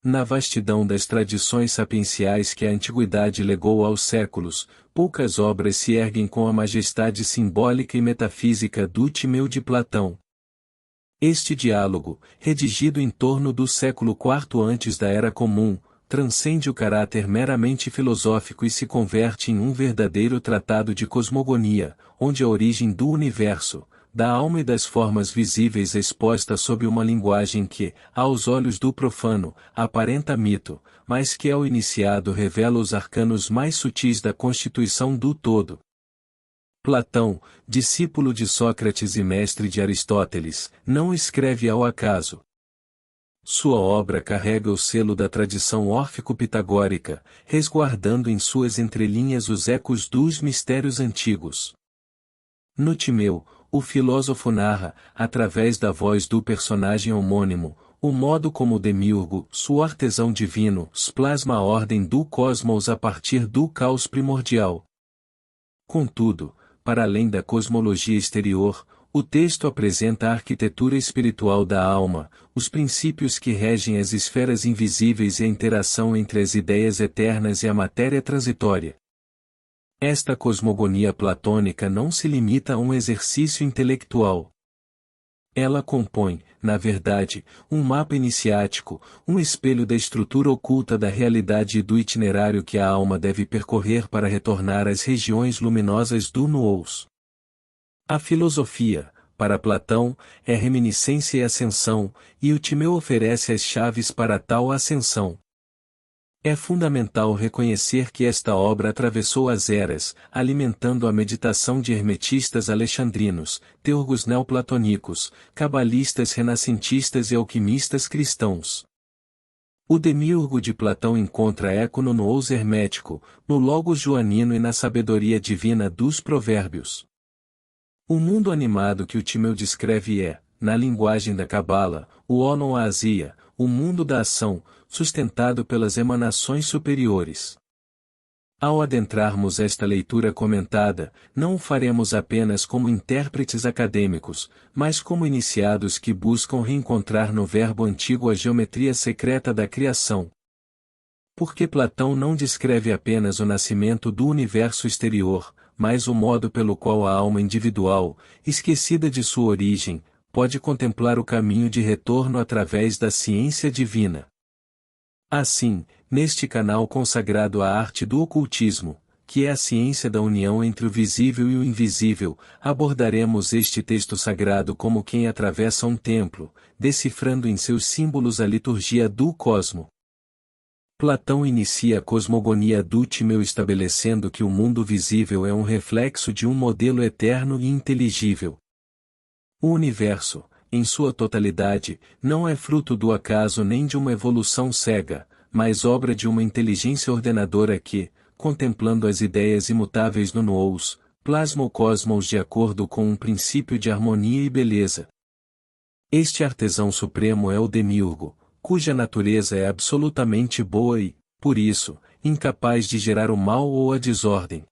Na vastidão das tradições sapienciais que a antiguidade legou aos séculos, poucas obras se erguem com a majestade simbólica e metafísica do Timeu de Platão. Este diálogo, redigido em torno do século IV antes da Era Comum, transcende o caráter meramente filosófico e se converte em um verdadeiro tratado de cosmogonia, onde a origem do universo, da alma e das formas visíveis é exposta sob uma linguagem que, aos olhos do profano, aparenta mito, mas que ao iniciado revela os arcanos mais sutis da constituição do todo. Platão, discípulo de Sócrates e mestre de Aristóteles, não escreve ao acaso. Sua obra carrega o selo da tradição órfico-pitagórica, resguardando em suas entrelinhas os ecos dos mistérios antigos. No Timeu, o filósofo narra, através da voz do personagem homônimo, o modo como Demiurgo, seu artesão divino, plasma a ordem do cosmos a partir do caos primordial. Contudo, para além da cosmologia exterior, o texto apresenta a arquitetura espiritual da alma, os princípios que regem as esferas invisíveis e a interação entre as ideias eternas e a matéria transitória. Esta cosmogonia platônica não se limita a um exercício intelectual. Ela compõe, na verdade, um mapa iniciático, um espelho da estrutura oculta da realidade e do itinerário que a alma deve percorrer para retornar às regiões luminosas do nous. A filosofia, para Platão, é reminiscência e ascensão, e o Timeu oferece as chaves para tal ascensão. É fundamental reconhecer que esta obra atravessou as eras, alimentando a meditação de hermetistas alexandrinos, teólogos neoplatônicos, cabalistas renascentistas e alquimistas cristãos. O Demiurgo de Platão encontra eco no nous hermético, no logos joanino e na sabedoria divina dos provérbios. O mundo animado que o Timeu descreve é, na linguagem da Cabala, o onoasia, o mundo da ação, sustentado pelas emanações superiores. Ao adentrarmos esta leitura comentada, não o faremos apenas como intérpretes acadêmicos, mas como iniciados que buscam reencontrar no verbo antigo a geometria secreta da criação. Porque Platão não descreve apenas o nascimento do universo exterior, mas o modo pelo qual a alma individual, esquecida de sua origem, pode contemplar o caminho de retorno através da ciência divina. Assim, neste canal consagrado à arte do ocultismo, que é a ciência da união entre o visível e o invisível, abordaremos este texto sagrado como quem atravessa um templo, decifrando em seus símbolos a liturgia do cosmo. Platão inicia a cosmogonia do Timeu estabelecendo que o mundo visível é um reflexo de um modelo eterno e inteligível. O universo, em sua totalidade, não é fruto do acaso nem de uma evolução cega, mas obra de uma inteligência ordenadora que, contemplando as ideias imutáveis no nous, plasma o cosmos de acordo com um princípio de harmonia e beleza. Este artesão supremo é o Demiurgo, cuja natureza é absolutamente boa e, por isso, incapaz de gerar o mal ou a desordem.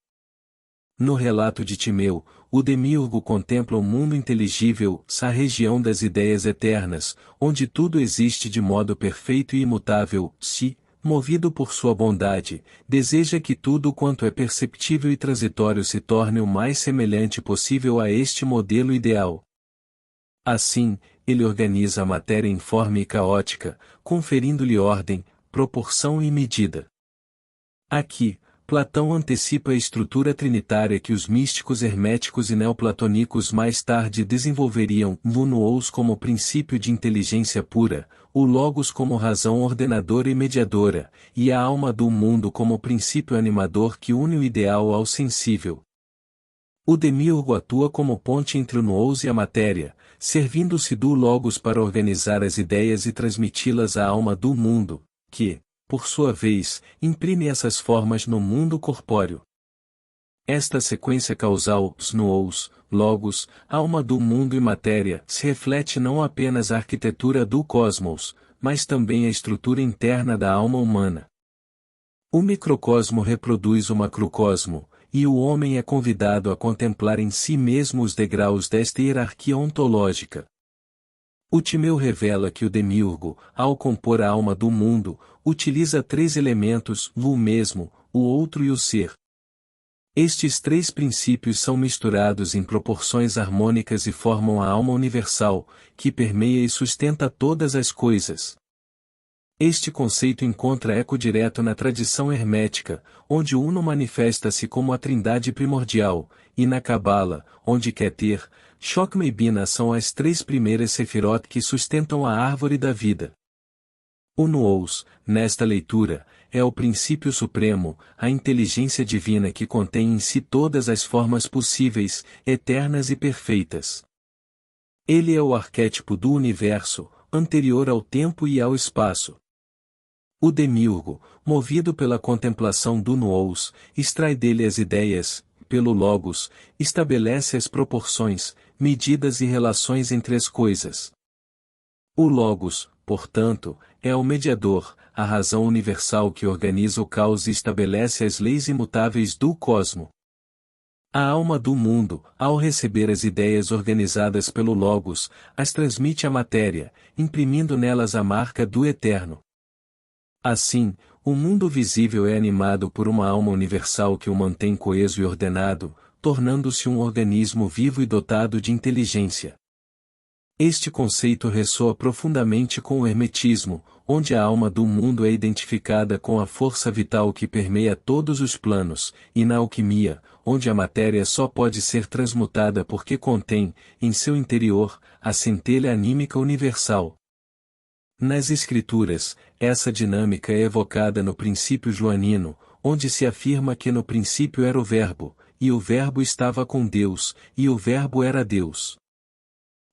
No relato de Timeu, o Demiurgo contempla o mundo inteligível, a região das ideias eternas, onde tudo existe de modo perfeito e imutável, se, movido por sua bondade, deseja que tudo quanto é perceptível e transitório se torne o mais semelhante possível a este modelo ideal. Assim, ele organiza a matéria informe e caótica, conferindo-lhe ordem, proporção e medida. Aqui, Platão antecipa a estrutura trinitária que os místicos herméticos e neoplatônicos mais tarde desenvolveriam, o nous como princípio de inteligência pura, o logos como razão ordenadora e mediadora, e a alma do mundo como princípio animador que une o ideal ao sensível. O Demiurgo atua como ponte entre o nous e a matéria, servindo-se do logos para organizar as ideias e transmiti-las à alma do mundo, que, por sua vez, imprime essas formas no mundo corpóreo. Esta sequência causal, nous, logos, alma do mundo e matéria, se reflete não apenas a arquitetura do cosmos, mas também a estrutura interna da alma humana. O microcosmo reproduz o macrocosmo, e o homem é convidado a contemplar em si mesmo os degraus desta hierarquia ontológica. O Timeu revela que o demiurgo, ao compor a alma do mundo, utiliza três elementos, o mesmo, o outro e o ser. Estes três princípios são misturados em proporções harmônicas e formam a alma universal, que permeia e sustenta todas as coisas. Este conceito encontra eco direto na tradição hermética, onde o Uno manifesta-se como a trindade primordial, e na Cabala, onde Keter, Chokhmah e Binah são as três primeiras Sefirot que sustentam a árvore da vida. O Nous, nesta leitura, é o princípio supremo, a inteligência divina que contém em si todas as formas possíveis, eternas e perfeitas. Ele é o arquétipo do universo, anterior ao tempo e ao espaço. O demiurgo, movido pela contemplação do Nous, extrai dele as ideias, pelo Logos, estabelece as proporções, medidas e relações entre as coisas. O Logos, portanto, é o mediador, a razão universal que organiza o caos e estabelece as leis imutáveis do cosmo. A alma do mundo, ao receber as ideias organizadas pelo Logos, as transmite à matéria, imprimindo nelas a marca do eterno. Assim, o mundo visível é animado por uma alma universal que o mantém coeso e ordenado, tornando-se um organismo vivo e dotado de inteligência. Este conceito ressoa profundamente com o hermetismo, onde a alma do mundo é identificada com a força vital que permeia todos os planos, e na alquimia, onde a matéria só pode ser transmutada porque contém, em seu interior, a centelha anímica universal. Nas Escrituras, essa dinâmica é evocada no princípio joanino, onde se afirma que no princípio era o Verbo, e o Verbo estava com Deus, e o Verbo era Deus.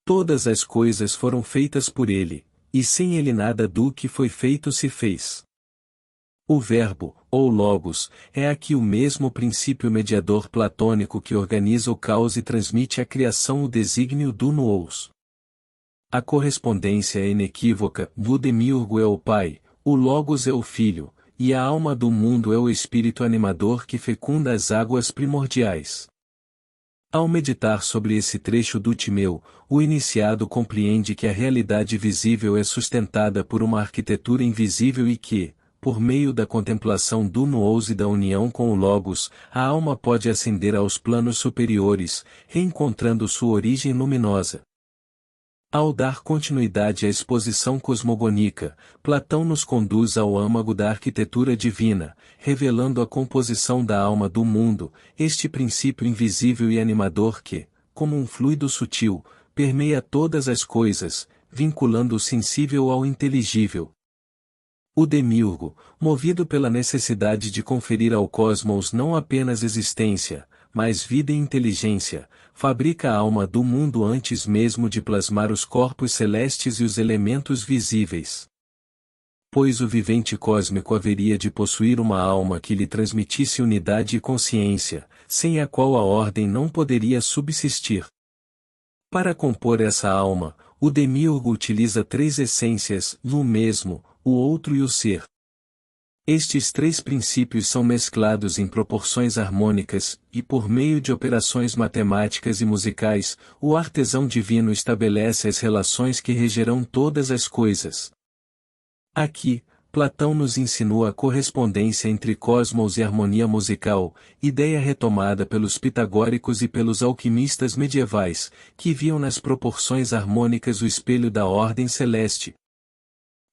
Todas as coisas foram feitas por ele, e sem ele nada do que foi feito se fez. O Verbo, ou Logos, é aqui o mesmo princípio mediador platônico que organiza o caos e transmite à criação o desígnio do Nous. A correspondência é inequívoca, o demiurgo é o Pai, o Logos é o Filho, e a alma do mundo é o espírito animador que fecunda as águas primordiais. Ao meditar sobre esse trecho do Timeu, o iniciado compreende que a realidade visível é sustentada por uma arquitetura invisível e que, por meio da contemplação do Nous e da união com o Logos, a alma pode ascender aos planos superiores, reencontrando sua origem luminosa. Ao dar continuidade à exposição cosmogônica, Platão nos conduz ao âmago da arquitetura divina, revelando a composição da alma do mundo, este princípio invisível e animador que, como um fluido sutil, permeia todas as coisas, vinculando o sensível ao inteligível. O demiurgo, movido pela necessidade de conferir ao cosmos não apenas existência, mas vida e inteligência, fabrica a alma do mundo antes mesmo de plasmar os corpos celestes e os elementos visíveis. Pois o vivente cósmico haveria de possuir uma alma que lhe transmitisse unidade e consciência, sem a qual a ordem não poderia subsistir. Para compor essa alma, o demiurgo utiliza três essências, o mesmo, o outro e o ser. Estes três princípios são mesclados em proporções harmônicas, e por meio de operações matemáticas e musicais, o artesão divino estabelece as relações que regerão todas as coisas. Aqui, Platão nos insinua a correspondência entre cosmos e harmonia musical, ideia retomada pelos pitagóricos e pelos alquimistas medievais, que viam nas proporções harmônicas o espelho da ordem celeste.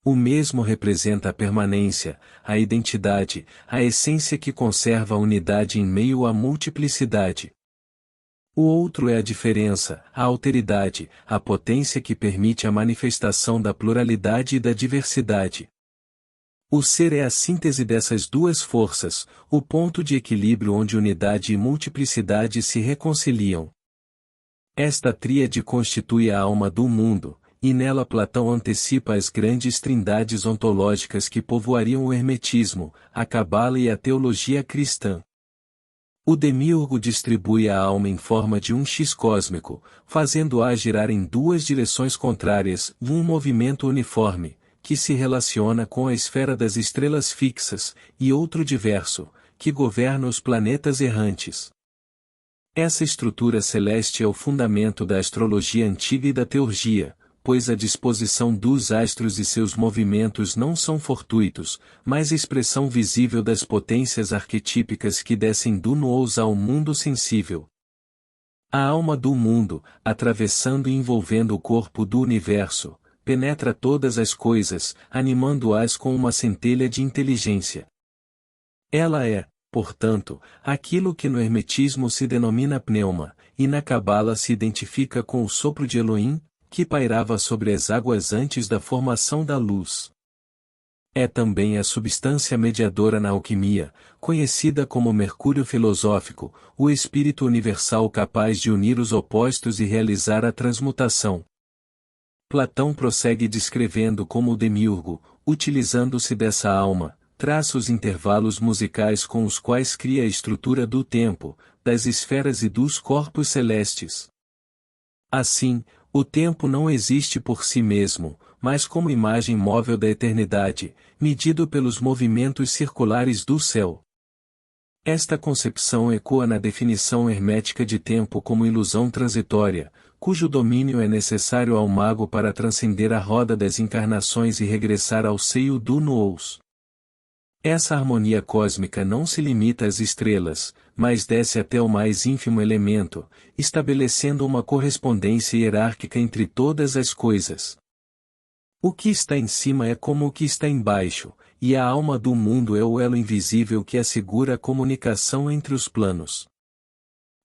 O mesmo representa a permanência, a identidade, a essência que conserva a unidade em meio à multiplicidade. O outro é a diferença, a alteridade, a potência que permite a manifestação da pluralidade e da diversidade. O ser é a síntese dessas duas forças, o ponto de equilíbrio onde unidade e multiplicidade se reconciliam. Esta tríade constitui a alma do mundo, e nela Platão antecipa as grandes trindades ontológicas que povoariam o hermetismo, a cabala e a teologia cristã. O demiurgo distribui a alma em forma de um X cósmico, fazendo-a girar em duas direções contrárias, um movimento uniforme, que se relaciona com a esfera das estrelas fixas, e outro diverso, que governa os planetas errantes. Essa estrutura celeste é o fundamento da astrologia antiga e da teurgia, pois a disposição dos astros e seus movimentos não são fortuitos, mas expressão visível das potências arquetípicas que descem do nous ao mundo sensível. A alma do mundo, atravessando e envolvendo o corpo do universo, penetra todas as coisas, animando-as com uma centelha de inteligência. Ela é, portanto, aquilo que no hermetismo se denomina pneuma, e na cabala se identifica com o sopro de Elohim, que pairava sobre as águas antes da formação da luz. É também a substância mediadora na alquimia, conhecida como mercúrio filosófico, o espírito universal capaz de unir os opostos e realizar a transmutação. Platão prossegue descrevendo como o demiurgo, utilizando-se dessa alma, traça os intervalos musicais com os quais cria a estrutura do tempo, das esferas e dos corpos celestes. Assim, o tempo não existe por si mesmo, mas como imagem móvel da eternidade, medido pelos movimentos circulares do céu. Esta concepção ecoa na definição hermética de tempo como ilusão transitória, cujo domínio é necessário ao mago para transcender a roda das encarnações e regressar ao seio do nous. Essa harmonia cósmica não se limita às estrelas, mas desce até o mais ínfimo elemento, estabelecendo uma correspondência hierárquica entre todas as coisas. O que está em cima é como o que está embaixo, e a alma do mundo é o elo invisível que assegura a comunicação entre os planos.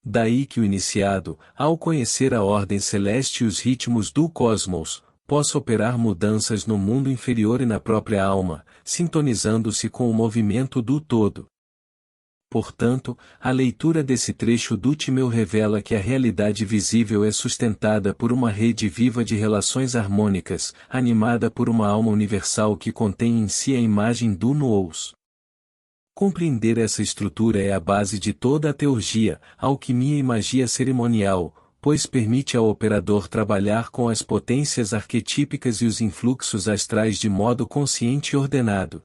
Daí que o iniciado, ao conhecer a ordem celeste e os ritmos do cosmos, possa operar mudanças no mundo inferior e na própria alma, sintonizando-se com o movimento do todo. Portanto, a leitura desse trecho do Timeu revela que a realidade visível é sustentada por uma rede viva de relações harmônicas, animada por uma alma universal que contém em si a imagem do nous. Compreender essa estrutura é a base de toda a teurgia, alquimia e magia cerimonial, pois permite ao operador trabalhar com as potências arquetípicas e os influxos astrais de modo consciente e ordenado.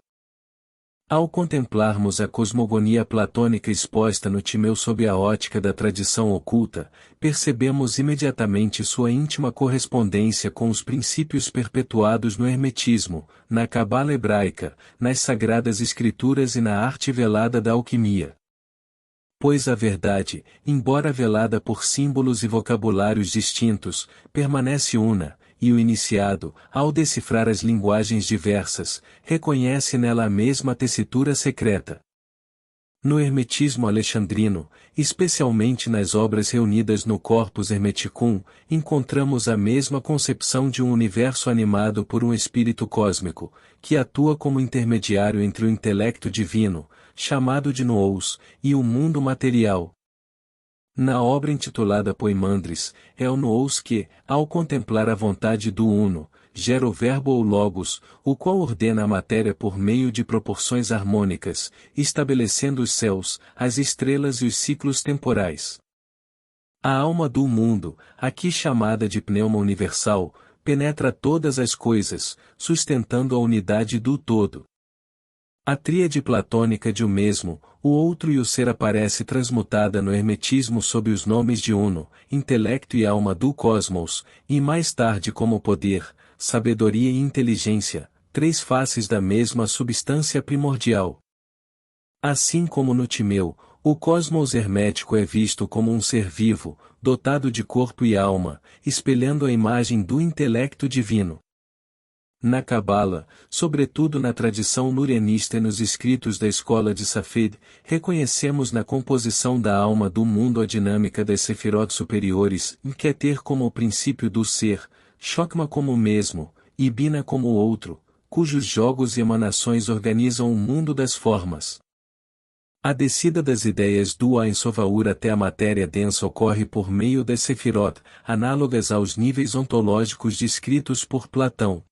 Ao contemplarmos a cosmogonia platônica exposta no Timeu sob a ótica da tradição oculta, percebemos imediatamente sua íntima correspondência com os princípios perpetuados no hermetismo, na cabala hebraica, nas sagradas escrituras e na arte velada da alquimia. Pois a verdade, embora velada por símbolos e vocabulários distintos, permanece una, e o iniciado, ao decifrar as linguagens diversas, reconhece nela a mesma tessitura secreta. No hermetismo alexandrino, especialmente nas obras reunidas no Corpus Hermeticum, encontramos a mesma concepção de um universo animado por um espírito cósmico, que atua como intermediário entre o intelecto divino, chamado de nous, e o mundo material. Na obra intitulada Poimandres, é o nous que, ao contemplar a vontade do Uno, gera o verbo ou logos, o qual ordena a matéria por meio de proporções harmônicas, estabelecendo os céus, as estrelas e os ciclos temporais. A alma do mundo, aqui chamada de pneuma universal, penetra todas as coisas, sustentando a unidade do todo. A tríade platônica de o mesmo, o outro e o ser aparece transmutada no hermetismo sob os nomes de Uno, intelecto e alma do cosmos, e mais tarde como poder, sabedoria e inteligência, três faces da mesma substância primordial. Assim como no Timeu, o cosmos hermético é visto como um ser vivo, dotado de corpo e alma, espelhando a imagem do intelecto divino. Na Cabala, sobretudo na tradição nurianista e nos escritos da escola de Safed, reconhecemos na composição da alma do mundo a dinâmica das sefirot superiores, que é ter como o princípio do ser, Chokma como o mesmo, e Bina como o outro, cujos jogos e emanações organizam o mundo das formas. A descida das ideias do Ein Sovaur até a matéria densa ocorre por meio das sefirot, análogas aos níveis ontológicos descritos por Platão.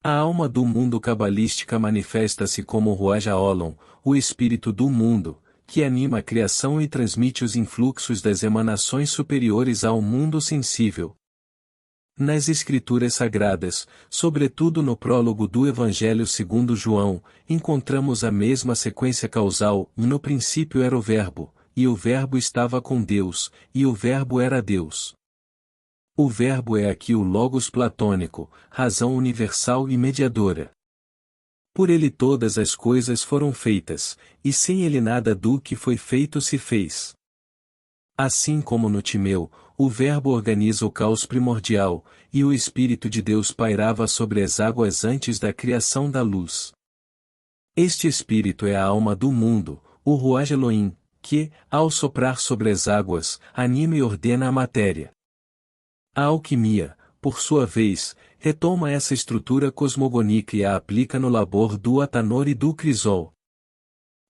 A alma do mundo cabalística manifesta-se como Ruach HaOlam, o espírito do mundo, que anima a criação e transmite os influxos das emanações superiores ao mundo sensível. Nas Escrituras Sagradas, sobretudo no prólogo do Evangelho segundo João, encontramos a mesma sequência causal: no princípio era o Verbo, e o Verbo estava com Deus, e o Verbo era Deus. O Verbo é aqui o Logos platônico, razão universal e mediadora. Por ele todas as coisas foram feitas, e sem ele nada do que foi feito se fez. Assim como no Timeu, o Verbo organiza o caos primordial, e o Espírito de Deus pairava sobre as águas antes da criação da luz. Este Espírito é a alma do mundo, o Ruach Elohim, que, ao soprar sobre as águas, anima e ordena a matéria. A alquimia, por sua vez, retoma essa estrutura cosmogônica e a aplica no labor do Atanor e do Crisol.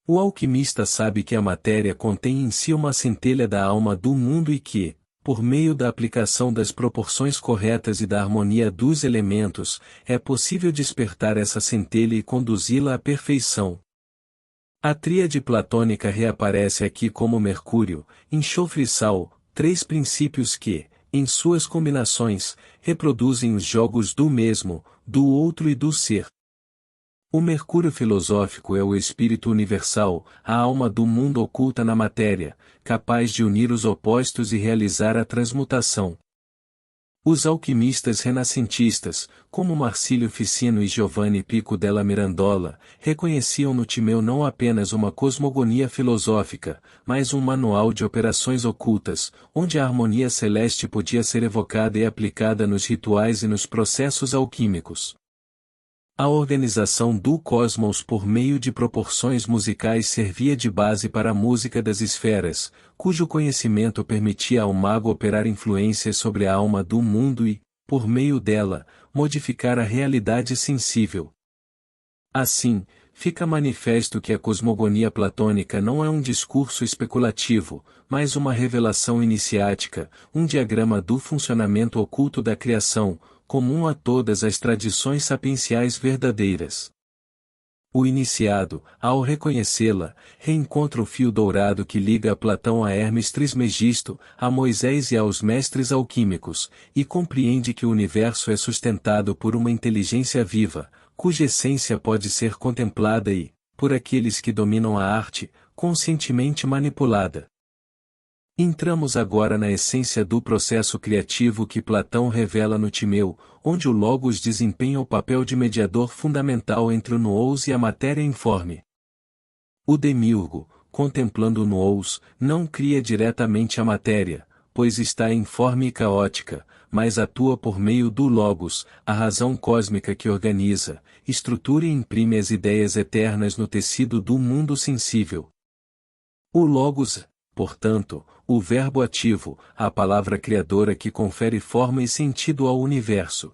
O alquimista sabe que a matéria contém em si uma centelha da alma do mundo e que, por meio da aplicação das proporções corretas e da harmonia dos elementos, é possível despertar essa centelha e conduzi-la à perfeição. A tríade platônica reaparece aqui como Mercúrio, enxofre e sal, três princípios que, em suas combinações, reproduzem os jogos do mesmo, do outro e do ser. O Mercúrio filosófico é o espírito universal, a alma do mundo oculta na matéria, capaz de unir os opostos e realizar a transmutação. Os alquimistas renascentistas, como Marcílio Ficino e Giovanni Pico della Mirandola, reconheciam no Timeu não apenas uma cosmogonia filosófica, mas um manual de operações ocultas, onde a harmonia celeste podia ser evocada e aplicada nos rituais e nos processos alquímicos. A organização do cosmos por meio de proporções musicais servia de base para a música das esferas, cujo conhecimento permitia ao mago operar influências sobre a alma do mundo e, por meio dela, modificar a realidade sensível. Assim, fica manifesto que a cosmogonia platônica não é um discurso especulativo, mas uma revelação iniciática, um diagrama do funcionamento oculto da criação, comum a todas as tradições sapienciais verdadeiras. O iniciado, ao reconhecê-la, reencontra o fio dourado que liga a Platão a Hermes Trismegisto, a Moisés e aos mestres alquímicos, e compreende que o universo é sustentado por uma inteligência viva, cuja essência pode ser contemplada e, por aqueles que dominam a arte, conscientemente manipulada. Entramos agora na essência do processo criativo que Platão revela no Timeu, onde o Logos desempenha o papel de mediador fundamental entre o nous e a matéria informe. O demiurgo, contemplando o nous, não cria diretamente a matéria, pois está informe e caótica, mas atua por meio do Logos, a razão cósmica que organiza, estrutura e imprime as ideias eternas no tecido do mundo sensível. O Logos, portanto, o verbo ativo, a palavra criadora que confere forma e sentido ao universo.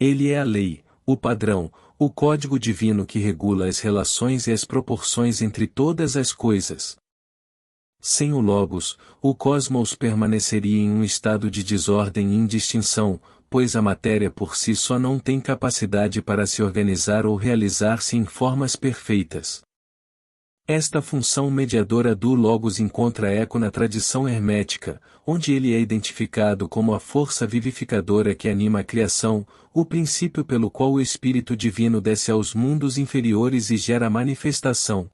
Ele é a lei, o padrão, o código divino que regula as relações e as proporções entre todas as coisas. Sem o Logos, o cosmos permaneceria em um estado de desordem e indistinção, pois a matéria por si só não tem capacidade para se organizar ou realizar-se em formas perfeitas. Esta função mediadora do Logos encontra eco na tradição hermética, onde ele é identificado como a força vivificadora que anima a criação, o princípio pelo qual o Espírito Divino desce aos mundos inferiores e gera manifestação.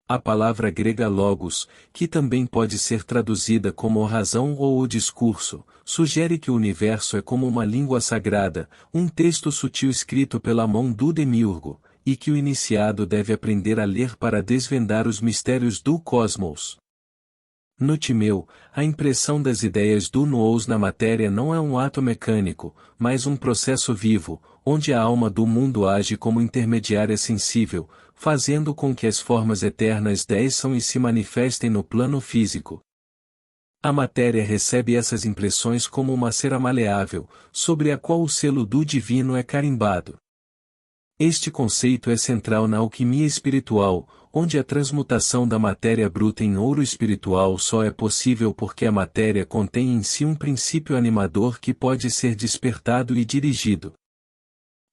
A palavra grega logos, que também pode ser traduzida como razão ou o discurso, sugere que o universo é como uma língua sagrada, um texto sutil escrito pela mão do demiurgo, e que o iniciado deve aprender a ler para desvendar os mistérios do cosmos. No Timeu, a impressão das ideias do nous na matéria não é um ato mecânico, mas um processo vivo, onde a alma do mundo age como intermediária sensível, fazendo com que as formas eternas desçam e se manifestem no plano físico. A matéria recebe essas impressões como uma cera maleável, sobre a qual o selo do divino é carimbado. Este conceito é central na alquimia espiritual, onde a transmutação da matéria bruta em ouro espiritual só é possível porque a matéria contém em si um princípio animador que pode ser despertado e dirigido.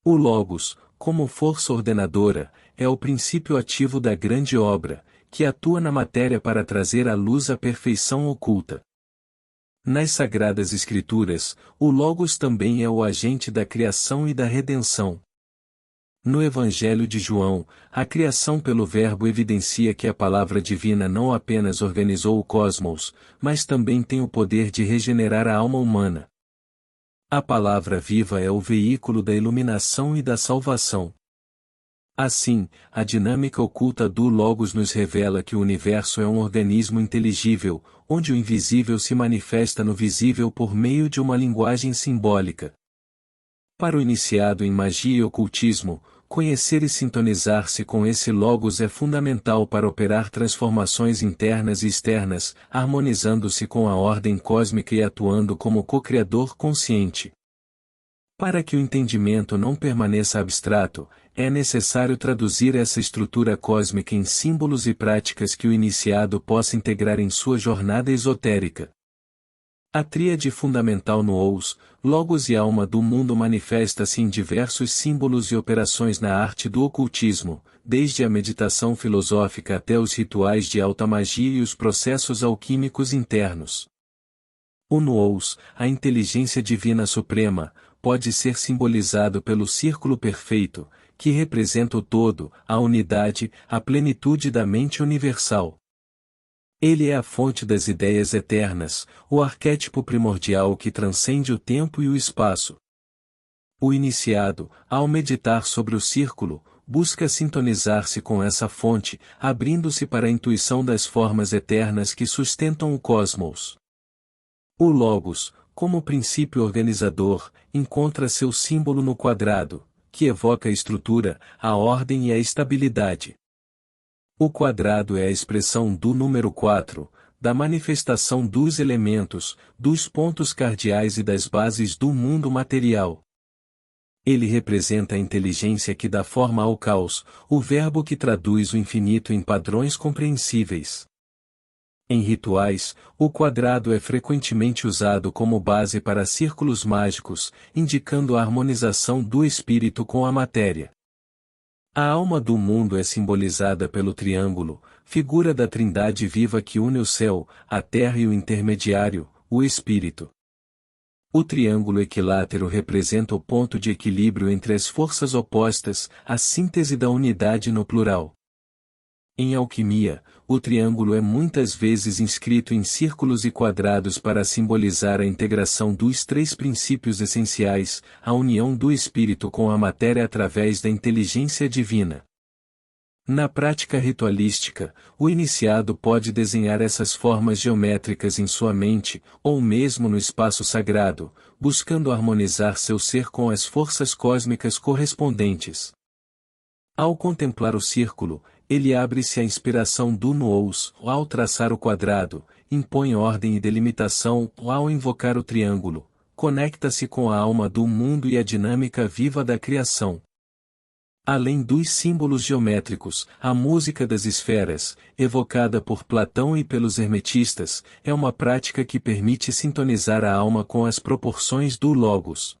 O Logos, como força ordenadora, é o princípio ativo da grande obra, que atua na matéria para trazer à luz a perfeição oculta. Nas Sagradas Escrituras, o Logos também é o agente da criação e da redenção. No Evangelho de João, a criação pelo Verbo evidencia que a palavra divina não apenas organizou o cosmos, mas também tem o poder de regenerar a alma humana. A palavra viva é o veículo da iluminação e da salvação. Assim, a dinâmica oculta do Logos nos revela que o universo é um organismo inteligível, onde o invisível se manifesta no visível por meio de uma linguagem simbólica. Para o iniciado em magia e ocultismo, conhecer e sintonizar-se com esse Logos é fundamental para operar transformações internas e externas, harmonizando-se com a ordem cósmica e atuando como co-criador consciente. Para que o entendimento não permaneça abstrato, é necessário traduzir essa estrutura cósmica em símbolos e práticas que o iniciado possa integrar em sua jornada esotérica. A tríade fundamental no Ous, Logos e alma do mundo manifesta-se em diversos símbolos e operações na arte do ocultismo, desde a meditação filosófica até os rituais de alta magia e os processos alquímicos internos. O Nous, a inteligência divina suprema, pode ser simbolizado pelo círculo perfeito, que representa o todo, a unidade, a plenitude da mente universal. Ele é a fonte das ideias eternas, o arquétipo primordial que transcende o tempo e o espaço. O iniciado, ao meditar sobre o círculo, busca sintonizar-se com essa fonte, abrindo-se para a intuição das formas eternas que sustentam o cosmos. O Logos, como princípio organizador, encontra seu símbolo no quadrado, que evoca a estrutura, a ordem e a estabilidade. O quadrado é a expressão do número 4, da manifestação dos elementos, dos pontos cardeais e das bases do mundo material. Ele representa a inteligência que dá forma ao caos, o verbo que traduz o infinito em padrões compreensíveis. Em rituais, o quadrado é frequentemente usado como base para círculos mágicos, indicando a harmonização do espírito com a matéria. A alma do mundo é simbolizada pelo triângulo, figura da trindade viva que une o céu, a terra e o intermediário, o espírito. O triângulo equilátero representa o ponto de equilíbrio entre as forças opostas, a síntese da unidade no plural. Em alquimia, o triângulo é muitas vezes inscrito em círculos e quadrados para simbolizar a integração dos três princípios essenciais, a união do espírito com a matéria através da inteligência divina. Na prática ritualística, o iniciado pode desenhar essas formas geométricas em sua mente, ou mesmo no espaço sagrado, buscando harmonizar seu ser com as forças cósmicas correspondentes. Ao contemplar o círculo, ele abre-se à inspiração do Nous, ao traçar o quadrado, impõe ordem e delimitação, ao invocar o triângulo, conecta-se com a alma do mundo e a dinâmica viva da criação. Além dos símbolos geométricos, a música das esferas, evocada por Platão e pelos hermetistas, é uma prática que permite sintonizar a alma com as proporções do Logos.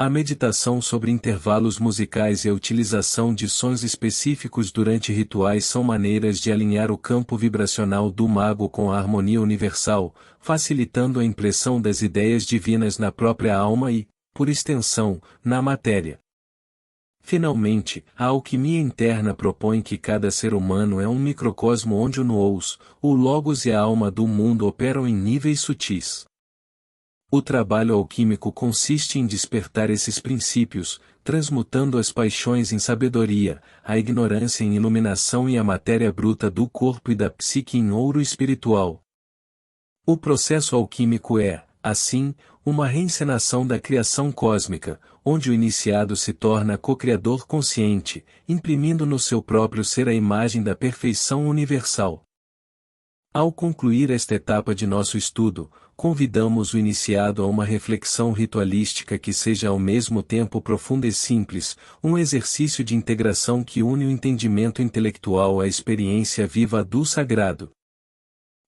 A meditação sobre intervalos musicais e a utilização de sons específicos durante rituais são maneiras de alinhar o campo vibracional do mago com a harmonia universal, facilitando a impressão das ideias divinas na própria alma e, por extensão, na matéria. Finalmente, a alquimia interna propõe que cada ser humano é um microcosmo onde o Nous, o Logos e a alma do mundo operam em níveis sutis. O trabalho alquímico consiste em despertar esses princípios, transmutando as paixões em sabedoria, a ignorância em iluminação e a matéria bruta do corpo e da psique em ouro espiritual. O processo alquímico é, assim, uma reencenação da criação cósmica, onde o iniciado se torna co-criador consciente, imprimindo no seu próprio ser a imagem da perfeição universal. Ao concluir esta etapa de nosso estudo, convidamos o iniciado a uma reflexão ritualística que seja ao mesmo tempo profunda e simples, um exercício de integração que une o entendimento intelectual à experiência viva do sagrado.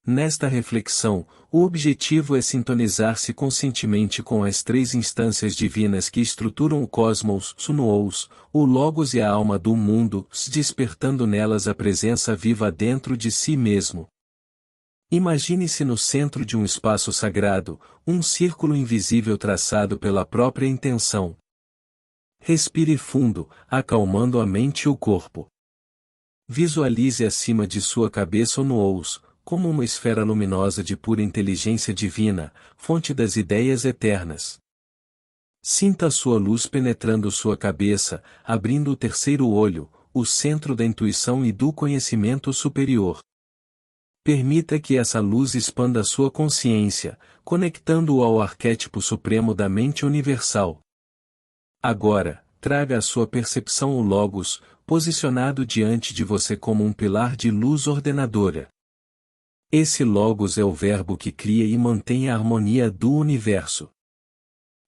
Nesta reflexão, o objetivo é sintonizar-se conscientemente com as três instâncias divinas que estruturam o cosmos, o Nous, o Logos e a alma do mundo, despertando nelas a presença viva dentro de si mesmo. Imagine-se no centro de um espaço sagrado, um círculo invisível traçado pela própria intenção. Respire fundo, acalmando a mente e o corpo. Visualize acima de sua cabeça o nous, como uma esfera luminosa de pura inteligência divina, fonte das ideias eternas. Sinta a sua luz penetrando sua cabeça, abrindo o terceiro olho, o centro da intuição e do conhecimento superior. Permita que essa luz expanda sua consciência, conectando-o ao arquétipo supremo da mente universal. Agora, traga à sua percepção o Logos, posicionado diante de você como um pilar de luz ordenadora. Esse Logos é o verbo que cria e mantém a harmonia do universo.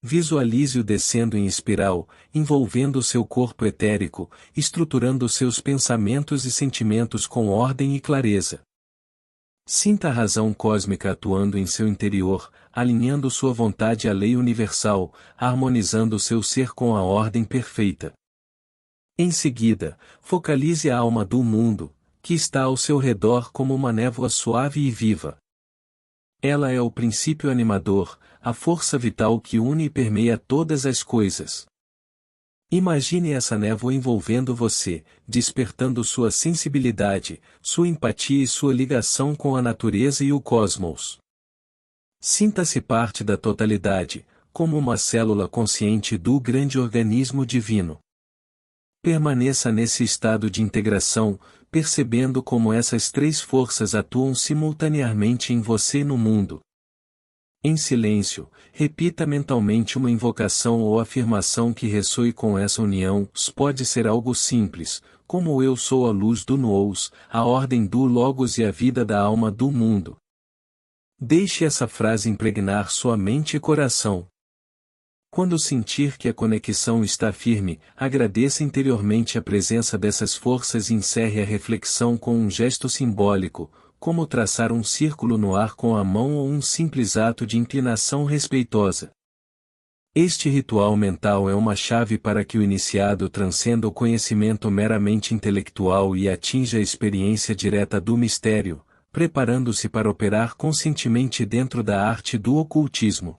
Visualize-o descendo em espiral, envolvendo seu corpo etérico, estruturando seus pensamentos e sentimentos com ordem e clareza. Sinta a razão cósmica atuando em seu interior, alinhando sua vontade à lei universal, harmonizando seu ser com a ordem perfeita. Em seguida, focalize a alma do mundo, que está ao seu redor como uma névoa suave e viva. Ela é o princípio animador, a força vital que une e permeia todas as coisas. Imagine essa névoa envolvendo você, despertando sua sensibilidade, sua empatia e sua ligação com a natureza e o cosmos. Sinta-se parte da totalidade, como uma célula consciente do grande organismo divino. Permaneça nesse estado de integração, percebendo como essas três forças atuam simultaneamente em você e no mundo. Em silêncio, repita mentalmente uma invocação ou afirmação que ressoe com essa união. Pode ser algo simples, como eu sou a luz do nous, a ordem do Logos e a vida da alma do mundo. Deixe essa frase impregnar sua mente e coração. Quando sentir que a conexão está firme, agradeça interiormente a presença dessas forças e encerre a reflexão com um gesto simbólico, como traçar um círculo no ar com a mão ou um simples ato de inclinação respeitosa. Este ritual mental é uma chave para que o iniciado transcenda o conhecimento meramente intelectual e atinja a experiência direta do mistério, preparando-se para operar conscientemente dentro da arte do ocultismo.